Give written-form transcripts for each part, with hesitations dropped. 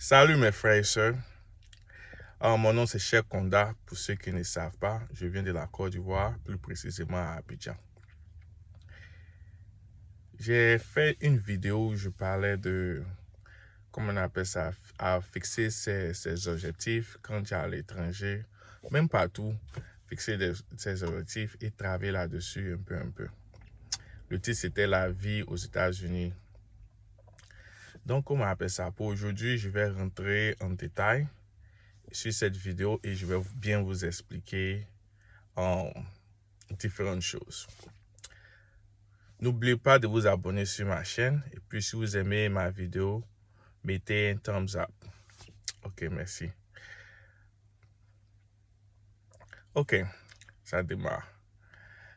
Salut mes frères et sœurs. Mon nom c'est Cheikh Konda. Pour ceux qui ne savent pas, je viens de la Côte d'Ivoire, plus précisément à Abidjan. J'ai fait une vidéo où je parlais de, comment on appelle ça, à fixer ses objectifs quand tu es à l'étranger, même partout, fixer ses objectifs et travailler là-dessus un peu. Le titre c'était La vie aux États-Unis. Donc, comment on appelle ça? Pour aujourd'hui, je vais rentrer en détail sur cette vidéo et je vais bien vous expliquer différentes choses. N'oubliez pas de vous abonner sur ma chaîne et puis si vous aimez ma vidéo, mettez un thumbs up. Ok, merci. Ok, ça démarre.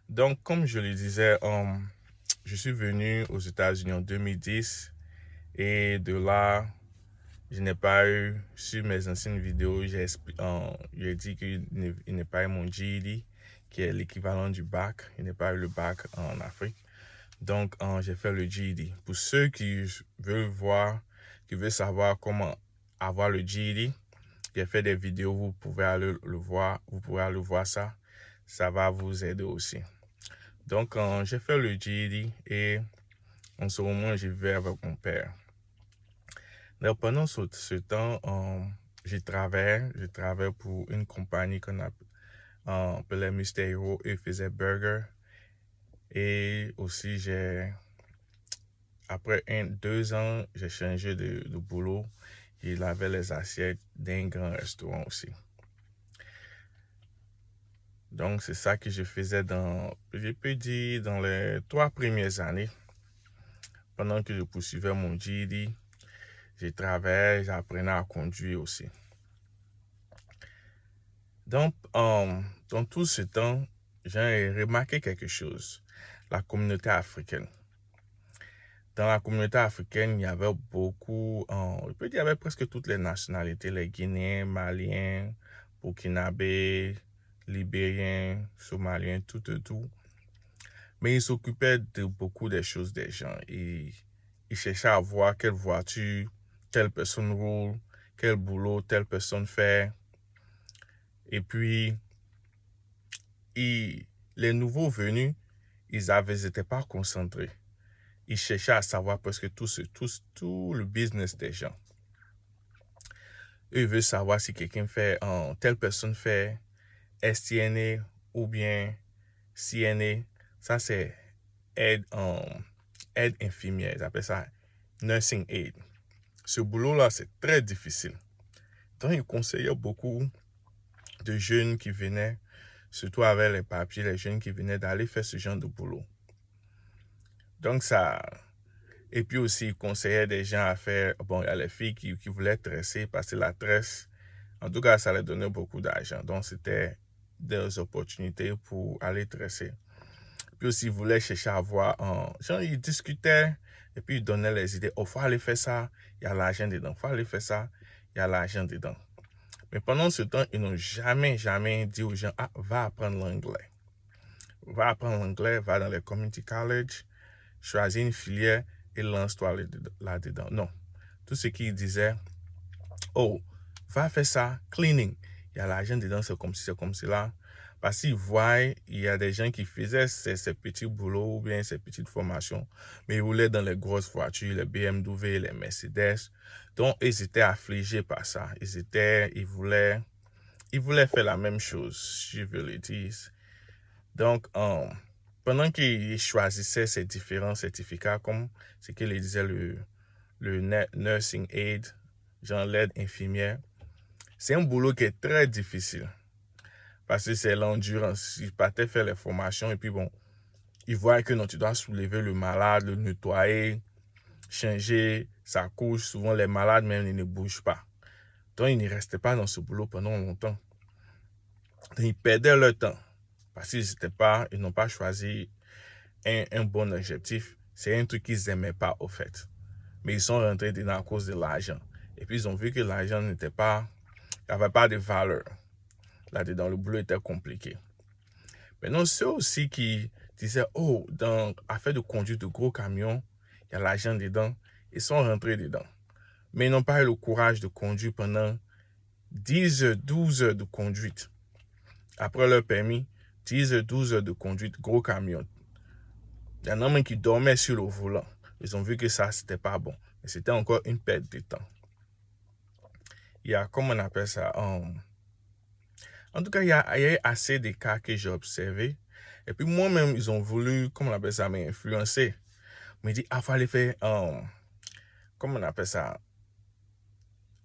Donc, comme je le disais, je suis venu aux États-Unis en 2010 et de là, je n'ai pas eu, sur mes anciennes vidéos, j'ai dit qu'il n'est pas eu mon GED, qui est l'équivalent du bac. Il n'est pas eu le bac en Afrique. Donc, j'ai fait le GED. Pour ceux qui veulent savoir comment avoir le GED, j'ai fait des vidéos, vous pouvez aller le voir, ça. Ça va vous aider aussi. Donc, j'ai fait le GED et en ce moment, je vais avec mon père. Donc, pendant ce temps, je travaille pour une compagnie qu'on appelait Mr. Hero et faisait burger. Et aussi, après 2 ans, j'ai changé de boulot. Il avait les assiettes d'un grand restaurant aussi. Donc, c'est ça que je faisais je peux dire, dans les 3 premières années. Pendant que je poursuivais mon GED, je travaillais, j'apprenais à conduire aussi. Donc, dans tout ce temps, j'ai remarqué quelque chose, la communauté africaine. Dans la communauté africaine, il y avait beaucoup, je peux dire, il y avait presque toutes les nationalités, les Guinéens, Maliens, Burkinabés, Libériens, Somaliens, tout. Mais ils s'occupaient de beaucoup des choses des gens. Ils cherchaient à voir quelle voiture telle personne roule, quel boulot telle personne fait. Et puis, les nouveaux venus, ils n'étaient pas concentrés. Ils cherchaient à savoir presque tout le business des gens. Eux, ils veulent savoir si telle personne fait STNA ou bien CNA. Ça, c'est aide infirmière. Ils appellent ça nursing aid. Ce boulot-là, c'est très difficile. Donc, ils conseillaient beaucoup de jeunes qui venaient, surtout avec les papiers, les jeunes qui venaient d'aller faire ce genre de boulot. Donc, ça... Et puis aussi, ils conseillaient des gens à faire... Bon, il y a les filles qui voulaient tresser parce que la tresse, en tout cas, ça leur donnait beaucoup d'argent. Donc, c'était des opportunités pour aller tresser. Puis aussi, ils voulaient chercher à voir... Genre, ils discutaient et puis ils donnaient les idées. Oh, faut aller faire ça, il y a l'argent dedans. Faut aller faire ça, il y a l'argent dedans. Mais pendant ce temps, ils n'ont jamais dit aux gens, ah, va apprendre l'anglais. Va apprendre l'anglais, va dans les community college, choisis une filière et lance-toi là-dedans. Non. Tout ce qu'ils disaient, oh, va faire ça, cleaning. Il y a l'argent dedans, c'est comme cela. Parce qu'ils voient, il y a des gens qui faisaient ces petits boulots ou bien ces petites formations, mais ils roulaient dans les grosses voitures, les BMW, les Mercedes. Donc, ils étaient affligés par ça. Ils voulaient faire la même chose, je veux le dire. Donc, pendant qu'ils choisissaient ces différents certificats, comme ce qu'il disait le nursing aid, genre l'aide infirmière, c'est un boulot qui est très difficile parce que c'est l'endurance. Ils partaient faire les formations et puis bon, ils voient que non, tu dois soulever le malade, le nettoyer, changer sa couche. Souvent, les malades même, ils ne bougent pas. Donc, ils ne restaient pas dans ce boulot pendant longtemps. Donc, ils perdaient leur temps parce qu'ils n'ont pas choisi un bon objectif. C'est un truc qu'ils n'aimaient pas au fait. Mais ils sont rentrés dedans à cause de l'argent. Et puis, ils ont vu que l'argent il n'y avait pas de valeur. Là-dedans, le boulot était compliqué. Maintenant, ceux aussi qui disaient, oh, dans l'affaire de conduire de gros camions, il y a l'argent dedans, ils sont rentrés dedans. mais ils n'ont pas eu le courage de conduire pendant 10 heures, 12 heures de conduite. Après leur permis, 10 heures, 12 heures de conduite, gros camion. Il y en a même qui dormaient sur le volant. Ils ont vu que ça, c'était pas bon. Mais c'était encore une perte de temps. Il y a, comment on appelle ça? En tout cas, il y a eu assez de cas que j'ai observés. Et puis moi-même, ils ont voulu, comment on appelle ça, m'influencer. Me dit, il fallait faire, comment on appelle ça?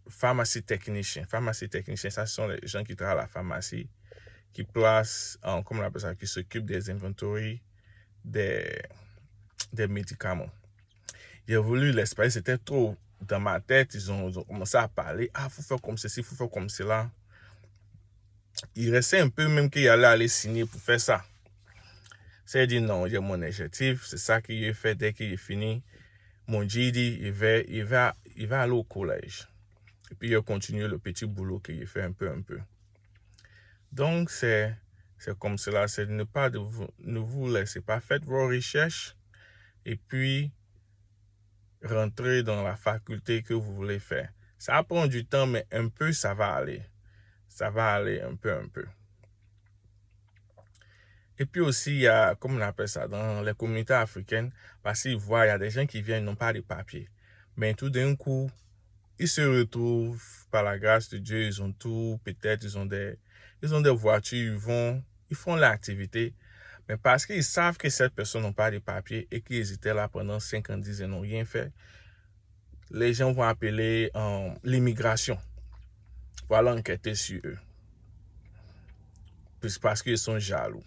Pharmacie technicien. Pharmacie technicien, ça ce sont les gens qui travaillent à la pharmacie, qui placent, comment on appelle ça, qui s'occupent des inventories, des médicaments. J'ai voulu l'espace, c'était trop dans ma tête. Ils ont commencé à parler. Ah, il faut faire comme ceci, il faut faire comme cela. Il restait un peu même qu'il allait aller signer pour faire ça. C'est dit non, il y a mon objectif, c'est ça qu'il a fait dès qu'il est fini. Mon GD, il va aller au collège. Et puis il a continué le petit boulot qu'il a fait un peu. Donc c'est comme cela, c'est de ne vous laissez pas, faites vos recherches et puis rentrer dans la faculté que vous voulez faire. Ça prend du temps, mais un peu, ça va aller. Ça va aller un peu. Et puis aussi, il y a, comme on appelle ça, dans les communautés africaines, parce qu'ils voient, il y a des gens qui viennent, ils n'ont pas de papiers. Mais tout d'un coup, ils se retrouvent, par la grâce de Dieu, ils ont tout, peut-être ils ont des voitures, ils font l'activité. Mais parce qu'ils savent que cette personne n'a pas de papiers et qu'ils étaient là pendant 5 ans, 10 ans, n'ont rien fait, les gens vont appeler l'immigration pour aller enquêter sur eux. Parce qu'ils sont jaloux.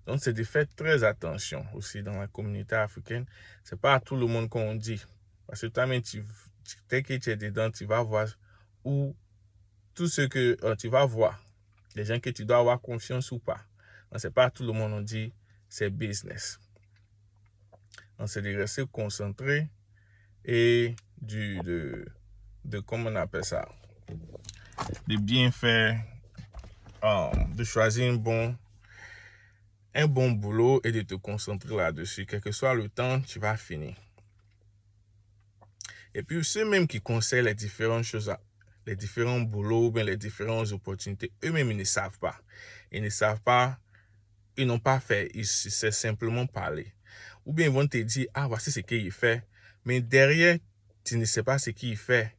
Donc, c'est de faire très attention aussi dans la communauté africaine. Ce n'est pas à tout le monde qu'on dit. Parce que toi-même, dès que tu es dedans, tu vas voir où tout ce que tu vas voir. Les gens que tu dois avoir confiance ou pas. Donc, ce n'est pas à tout le monde qu'on dit, c'est business. Donc, c'est de rester concentré et comment on appelle ça, de bien faire, de choisir un bon boulot et de te concentrer là-dessus. Quel que soit le temps, tu vas finir. Et puis ceux même qui conseillent les différentes choses, les différents boulots, bien les différentes opportunités, eux-mêmes, ils ne savent pas. Ils ne savent pas, ils n'ont pas fait, ils savent simplement parler. Ou bien ils vont te dire, ah, voici ce qu'il fait. Mais derrière, tu ne sais pas ce qu'il fait.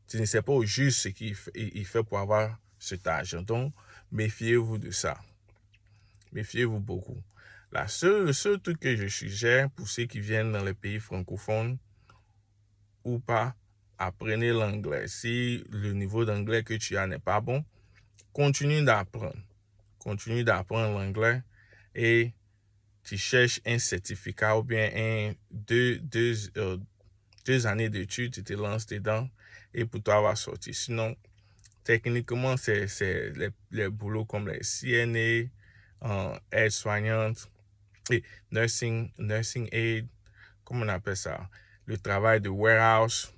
Tu ne sais pas au juste ce qu'il fait pour avoir cet argent. Donc, méfiez-vous de ça. Méfiez-vous beaucoup. Le seul truc que je suggère pour ceux qui viennent dans les pays francophones ou pas, apprenez l'anglais. Si le niveau d'anglais que tu as n'est pas bon, continue d'apprendre. Continue d'apprendre l'anglais et tu cherches un certificat ou bien deux années d'études, tu te lances dedans et pour toi va sortir. Sinon, techniquement, c'est les boulots comme les CNA, aide-soignante, et nursing aid, comment on appelle ça, le travail de warehouse,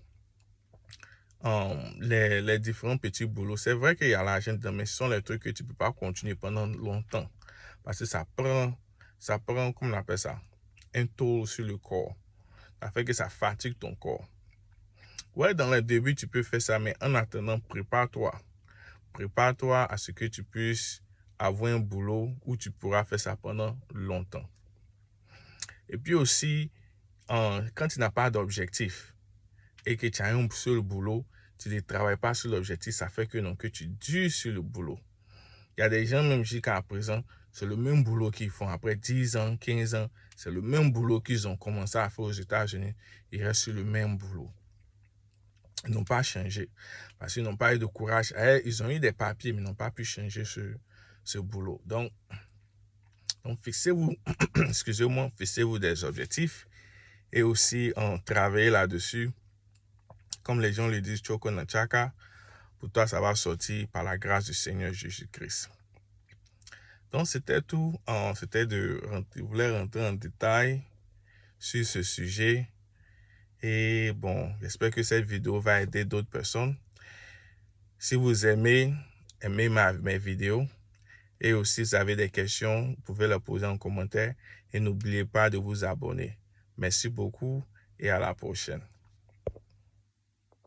les différents petits boulots. C'est vrai qu'il y a l'argent dedans, mais ce sont les trucs que tu ne peux pas continuer pendant longtemps. Parce que ça prend, comment on appelle ça, un toll sur le corps. Ça fait que ça fatigue ton corps. Ouais, dans le début, tu peux faire ça, mais en attendant, prépare-toi. Prépare-toi à ce que tu puisses avoir un boulot où tu pourras faire ça pendant longtemps. Et puis aussi, quand tu n'as pas d'objectif et que tu as un seul boulot, tu ne travailles pas sur l'objectif, ça fait que tu dures sur le boulot. Il y a des gens, même jusqu'à présent, c'est le même boulot qu'ils font. Après 10 ans, 15 ans, c'est le même boulot qu'ils ont commencé à faire aux États-Unis. Ils restent sur le même boulot. Ils n'ont pas changé parce qu'ils n'ont pas eu de courage. Ils ont eu des papiers, mais ils n'ont pas pu changer ce boulot. Donc fixez-vous, excusez-moi, fixez-vous des objectifs et aussi travaillez là-dessus. Comme les gens le disent, Choko na Chaka, pour toi, ça va sortir par la grâce du Seigneur Jésus-Christ. Donc, c'était tout. Je voulais rentrer en détail sur ce sujet. Et bon, j'espère que cette vidéo va aider d'autres personnes. Si vous aimez mes vidéos et aussi si vous avez des questions, vous pouvez les poser en commentaire. Et n'oubliez pas de vous abonner. Merci beaucoup et à la prochaine.